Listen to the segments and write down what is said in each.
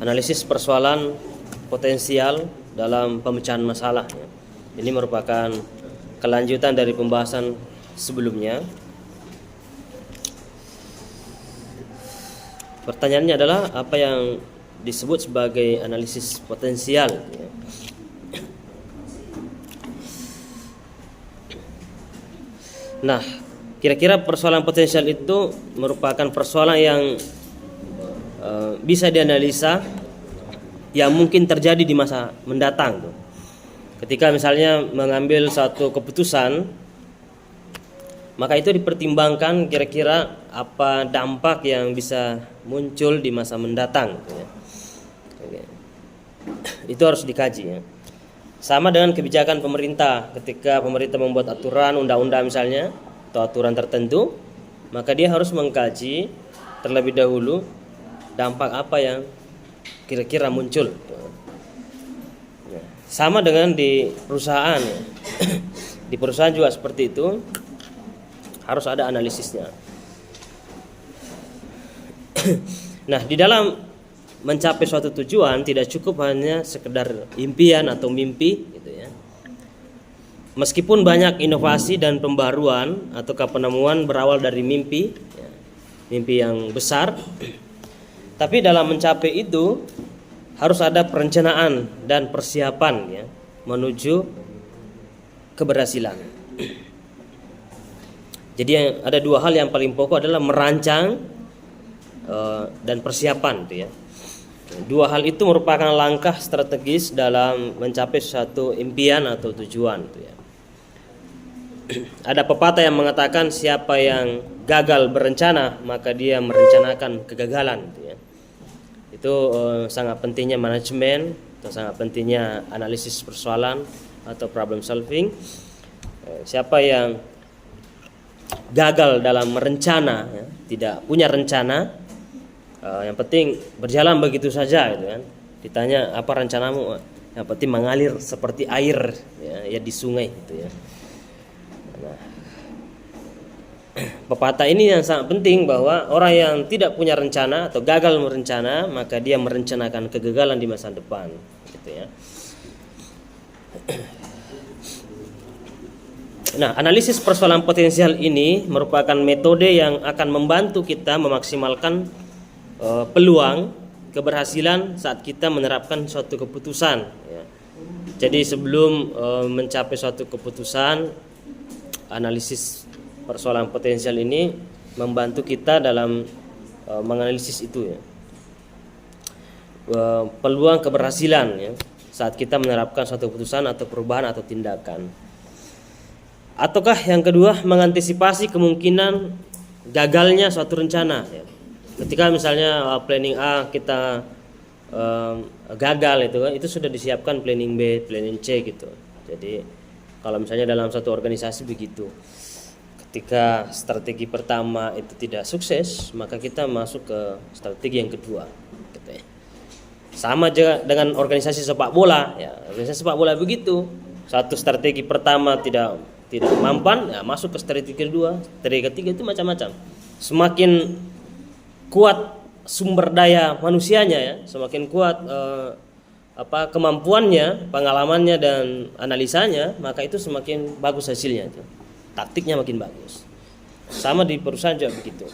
analisis persoalan potensial dalam pemecahan masalah. Ini merupakan kelanjutan dari pembahasan sebelumnya. Pertanyaannya adalah apa yang disebut sebagai analisis potensial. Nah, kira-kira persoalan potensial itu merupakan persoalan yang bisa dianalisa yang mungkin terjadi di masa mendatang. Ketika misalnya mengambil satu keputusan, maka itu dipertimbangkan kira-kira apa dampak yang bisa muncul di masa mendatang. Itu harus dikaji ya. Sama dengan kebijakan pemerintah, ketika pemerintah membuat aturan undang-undang misalnya atau aturan tertentu, maka dia harus mengkaji terlebih dahulu dampak apa yang kira-kira muncul. Sama dengan di perusahaan. Di perusahaan juga seperti itu, harus ada analisisnya. Nah, di dalam mencapai suatu tujuan tidak cukup hanya sekedar impian atau mimpi gitu ya. Meskipun banyak inovasi dan pembaruan atau penemuan berawal dari mimpi ya, mimpi yang besar, tapi dalam mencapai itu harus ada perencanaan dan persiapan ya, menuju keberhasilan. Jadi ada dua hal yang paling pokok adalah merancang dan persiapan itu ya. Dua hal itu merupakan langkah strategis dalam mencapai suatu impian atau tujuan itu ya. Ada pepatah yang mengatakan siapa yang gagal berencana maka dia merencanakan kegagalan itu ya. Itu sangat pentingnya manajemen atau sangat pentingnya analisis persoalan atau problem solving. Siapa yang gagal dalam merencana ya, tidak punya rencana, yang penting berjalan begitu saja gitu kan. Ditanya apa rencanamu, yang penting mengalir seperti air ya di sungai gitu ya. Nah, pepatah ini yang sangat penting bahwa orang yang tidak punya rencana atau gagal merencana maka dia merencanakan kegagalan di masa depan gitu ya. Nah, analisis persoalan potensial ini merupakan metode yang akan membantu kita memaksimalkan peluang keberhasilan saat kita menerapkan suatu keputusan ya. Jadi sebelum mencapai suatu keputusan, analisis persoalan potensial ini membantu kita dalam menganalisis itu ya. Peluang keberhasilan ya, saat kita menerapkan suatu keputusan atau perubahan atau tindakan. Ataukah yang kedua, mengantisipasi kemungkinan gagalnya suatu rencana ya. Ketika misalnya planning A kita gagal itu sudah disiapkan planning B, planning C gitu. Jadi kalau misalnya dalam satu organisasi begitu, ketika strategi pertama itu tidak sukses, maka kita masuk ke strategi yang kedua gitu ya. Sama juga dengan organisasi sepak bola ya. Organisasi sepak bola begitu, satu strategi pertama tidak mampan ya, masuk ke strategi kedua, strategi ketiga, itu macam-macam. Semakin kuat sumber daya manusianya ya, semakin kuat kemampuannya, pengalamannya dan analisanya, maka itu semakin bagus hasilnya itu. Taktiknya makin bagus. Sama di perusahaan juga begitu.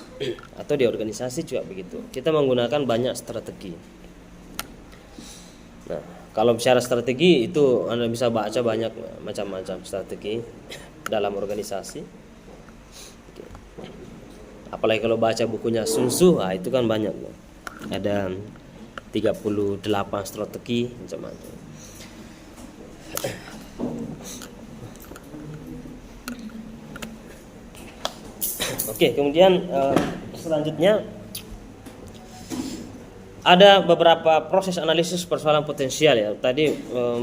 Atau di organisasi juga begitu. Kita menggunakan banyak strategi. Nah, kalau bicara strategi itu Anda bisa baca banyak macam-macam strategi dalam organisasi. Apalagi kalau baca bukunya Sun Tzu, itu kan banyak. Ada 38 strategi macam-macam. Oke, kemudian selanjutnya ada beberapa proses analisis persoalan potensial ya. Tadi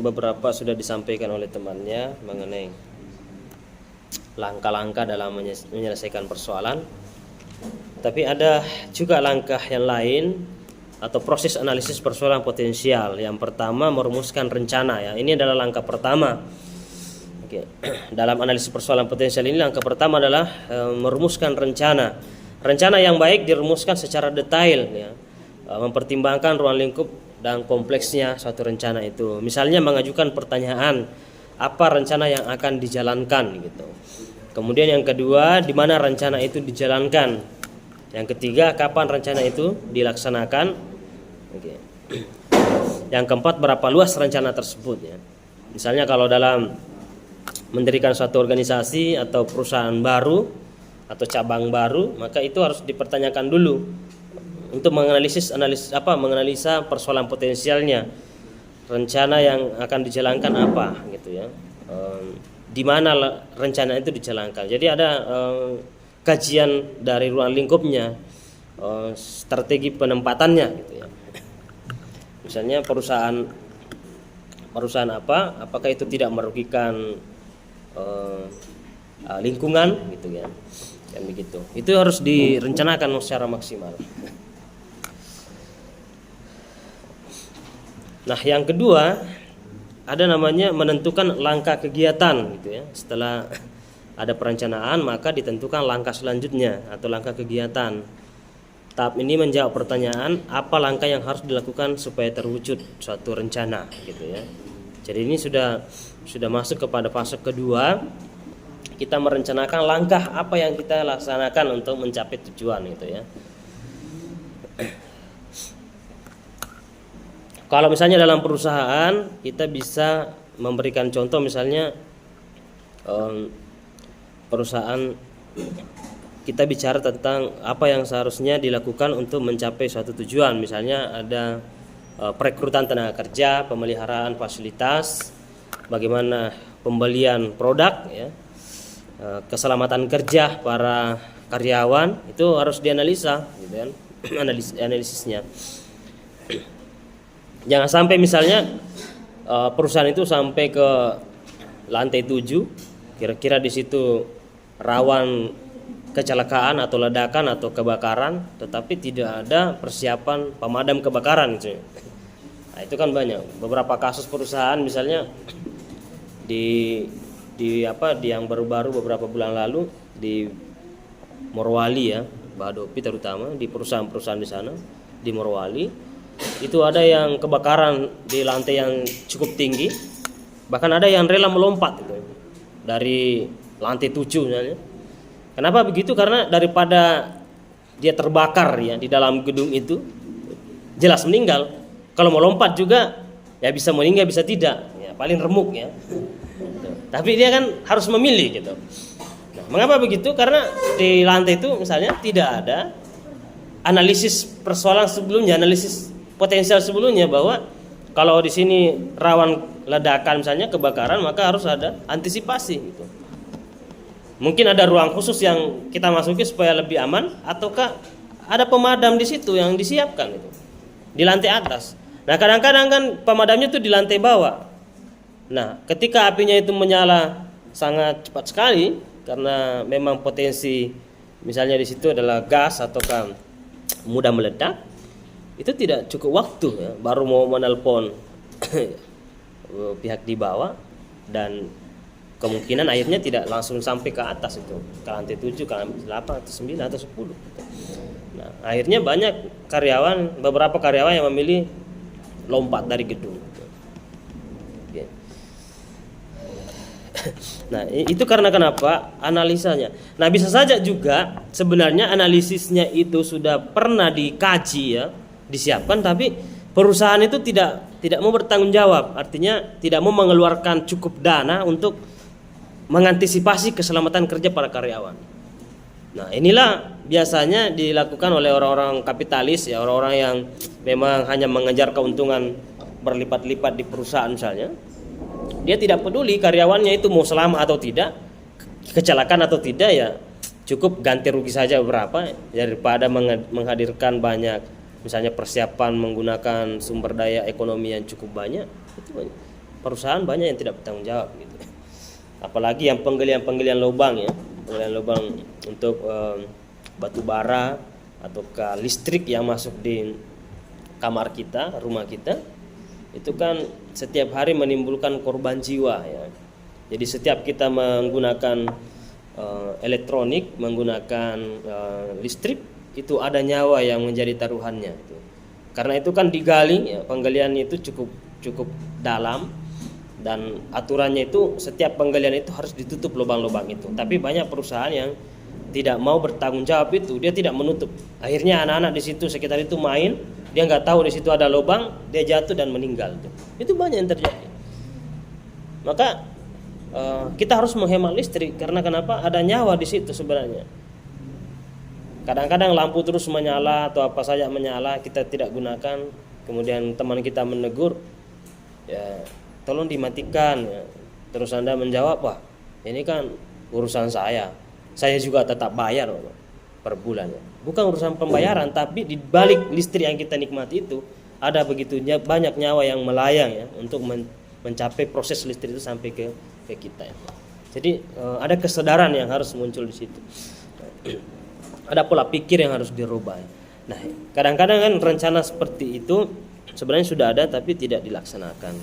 beberapa sudah disampaikan oleh temannya mengenai langkah-langkah dalam menyelesaikan persoalan. Tapi ada juga langkah yang lain atau proses analisis persoalan potensial. Yang pertama, merumuskan rencana ya. Ini adalah langkah pertama. Oke. Dalam analisis persoalan potensial ini langkah pertama adalah merumuskan rencana. Rencana yang baik dirumuskan secara detail ya. mempertimbangkan ruang lingkup dan kompleksnya suatu rencana itu. Misalnya mengajukan pertanyaan apa rencana yang akan dijalankan gitu. Kemudian yang kedua, di mana rencana itu dijalankan. Yang ketiga, kapan rencana itu dilaksanakan. Oke. Yang keempat, berapa luas rencana tersebut ya. Misalnya kalau dalam mendirikan suatu organisasi atau perusahaan baru atau cabang baru, maka itu harus dipertanyakan dulu untuk menganalisa persoalan potensialnya, rencana yang akan dijalankan apa gitu ya, di mana rencana itu dijalankan. Jadi ada kajian dari ruang lingkupnya, strategi penempatannya gitu ya. Misalnya perusahaan apakah itu tidak merugikan lingkungan gitu ya, kan begitu. Itu harus direncanakan secara maksimal. Nah, yang kedua ada namanya menentukan langkah kegiatan gitu ya. Setelah ada perencanaan, maka ditentukan langkah selanjutnya atau langkah kegiatan. Tahap ini menjawab pertanyaan apa langkah yang harus dilakukan supaya terwujud suatu rencana gitu ya. Jadi ini sudah masuk kepada fase kedua. Kita merencanakan langkah apa yang kita laksanakan untuk mencapai tujuan gitu ya. Kalau misalnya dalam perusahaan, kita bisa memberikan contoh, misalnya perusahaan kita bicara tentang apa yang seharusnya dilakukan untuk mencapai suatu tujuan. Misalnya ada perekrutan tenaga kerja, pemeliharaan fasilitas, bagaimana pembelian produk ya, keselamatan kerja para karyawan, itu harus dianalisa gitu kan, analisisnya. Jangan sampai misalnya perusahaan itu sampai ke lantai 7, kira-kira di situ rawan kecelakaan atau ledakan atau kebakaran, tetapi tidak ada persiapan pemadam kebakaran gitu. Nah, itu kan banyak beberapa kasus perusahaan misalnya di yang baru-baru beberapa bulan lalu di Morowali ya, Badopi terutama, di perusahaan-perusahaan di sana di Morowali itu ada yang kebakaran di lantai yang cukup tinggi, bahkan ada yang rela melompat gitu, dari lantai 7 misalnya. Kenapa begitu? Karena daripada dia terbakar ya di dalam gedung itu, jelas meninggal. Kalau mau lompat juga ya bisa meninggal bisa tidak, ya paling remuk ya. Tapi dia kan harus memilih gitu. Nah, mengapa begitu? Karena di lantai itu misalnya tidak ada analisis persoalan sebelumnya, analisis potensial sebelumnya, bahwa kalau di sini rawan ledakan misalnya kebakaran, maka harus ada antisipasi gitu. Mungkin ada ruang khusus yang kita masuki supaya lebih aman, ataukah ada pemadam di situ yang disiapkan itu di lantai atas. Nah, kadang-kadang kan pemadamnya itu di lantai bawah. Nah, ketika apinya itu menyala sangat cepat sekali karena memang potensi misalnya di situ adalah gas ataukah mudah meledak, itu tidak cukup waktu ya, baru mau menelpon pihak di bawah, dan kemungkinan airnya tidak langsung sampai ke atas itu, ke lantai 7, ke lantai 8 atau 9 atau 10. Nah, akhirnya banyak beberapa karyawan yang memilih lompat dari gedung. Nah, itu karena kenapa? Analisanya. Nah, bisa saja juga sebenarnya analisisnya itu sudah pernah dikaji ya, disiapkan, tapi perusahaan itu tidak mau bertanggung jawab, artinya tidak mau mengeluarkan cukup dana untuk mengantisipasi keselamatan kerja para karyawan. Nah, inilah biasanya dilakukan oleh orang-orang kapitalis ya, orang-orang yang memang hanya mengejar keuntungan berlipat-lipat di perusahaan misalnya. Dia tidak peduli karyawannya itu mau selamat atau tidak, kecelakaan atau tidak, ya cukup ganti rugi saja berapa, daripada menghadirkan banyak misalnya persiapan menggunakan sumber daya ekonomi yang cukup banyak. Itu perusahaan banyak yang tidak bertanggung jawab gitu. Apalagi yang penggalian lubang ya, penggalian lubang untuk batu bara atau ke listrik yang masuk di kamar kita, rumah kita, itu kan setiap hari menimbulkan korban jiwa ya. Jadi setiap kita menggunakan elektronik, menggunakan listrik, itu ada nyawa yang menjadi taruhannya itu. Karena itu kan digali, ya, penggalian itu cukup dalam, dan aturannya itu setiap penggalian itu harus ditutup lubang-lubang itu. Tapi banyak perusahaan yang tidak mau bertanggung jawab itu, dia tidak menutup. Akhirnya anak-anak di situ sekitar itu main, dia nggak tahu di situ ada lubang, dia jatuh dan meninggal. Itu banyak yang terjadi. Maka kita harus menghemat listrik, karena kenapa? Ada nyawa di situ sebenarnya. Kadang-kadang lampu terus menyala atau apa saja menyala, kita tidak gunakan, kemudian teman kita menegur, ya tolong dimatikan, ya. Terus Anda menjawab, wah ini kan urusan saya juga tetap bayar per bulan, ya. Bukan urusan pembayaran, tapi di balik listrik yang kita nikmati itu ada begitu banyak nyawa yang melayang, ya, untuk mencapai proses listrik itu sampai ke kita, ya. Jadi ada kesadaran yang harus muncul di situ. Ada pola pikir yang harus dirubah. Nah, kadang-kadang kan rencana seperti itu sebenarnya sudah ada tapi tidak dilaksanakan.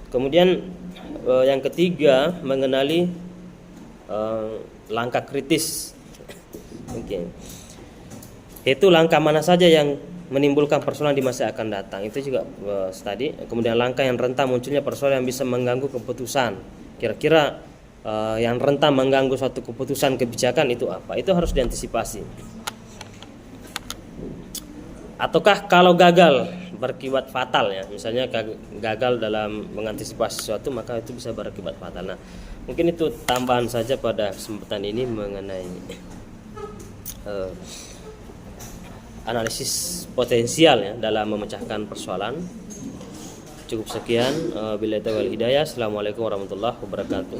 Kemudian yang ketiga, mengenali langkah kritis. Itu langkah mana saja yang menimbulkan persoalan di masa akan datang. Itu juga tadi. Kemudian langkah yang rentan munculnya persoalan yang bisa mengganggu keputusan. Kira-kira yang rentan mengganggu suatu keputusan kebijakan itu apa? Itu harus diantisipasi. Ataukah kalau gagal berakibat fatal, ya, misalnya gagal dalam mengantisipasi sesuatu, maka itu bisa berakibat fatal. Nah, mungkin itu tambahan saja pada kesempatan ini mengenai analisis potensial, ya, dalam memecahkan persoalan. Cukup sekian. Billahi taufiq wal hidayah. Assalamualaikum warahmatullahi wabarakatuh.